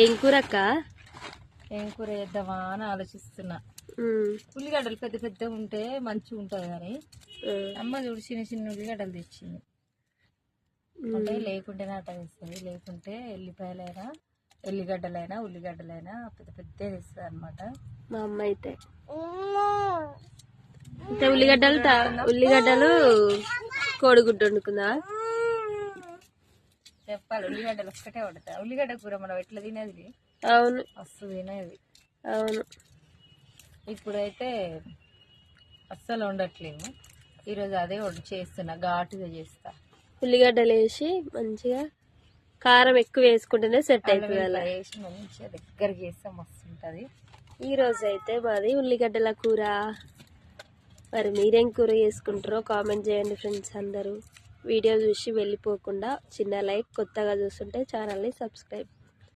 ఏం కూర అక్క? ఏం కూర చేద్దామా అని ఆలోచిస్తున్నా. ఉల్లిగడ్డలు పెద్ద పెద్ద ఉంటే మంచిగా ఉంటుంది కానీ అమ్మ చూడు చిన్న చిన్న ఉల్లిగడ్డలు తెచ్చింది. అంటే లేకుంటేనే అట్ట తెస్తుంది, లేకుంటే ఎల్లిపాయలైనా ఎల్లిగడ్డలైనా ఉల్లిగడ్డలైనా పెద్ద పెద్ద తెస్తుంది అనమాట మా అమ్మ అయితే. అంటే ఉల్లిగడ్డలు కోడిగుడ్డు వండుకుందా? చెప్పాలి, ఉల్లిగడ్డలు ఒక్కటే వండుతా. ఉల్లిగడ్డ కూర మనం ఎట్లా తినేది? అవును, మస్తు తినేది. అవును. ఇప్పుడైతే అస్సలు వండట్లేము. ఈరోజు అదే చేస్తున్నా, ఘాటుగా చేస్తా. ఉల్లిగడ్డలు వేసి మంచిగా కారం ఎక్కువ వేసుకుంటేనే సెట్ అవుతుంది. అలా వేసి మంచిగా దగ్గరకి చేస్తే మస్తు ఉంటుంది. ఈరోజు అయితే మాది ఉల్లిగడ్డల కూర. మరి మీరేం కూర చేసుకుంటారో కామెంట్ చేయండి ఫ్రెండ్స్. అందరూ వీడియో చూసి వెళ్ళిపోకుండా చిన్న లైక్, కొత్తగా చూస్తుంటే ఛానల్ని సబ్స్క్రైబ్.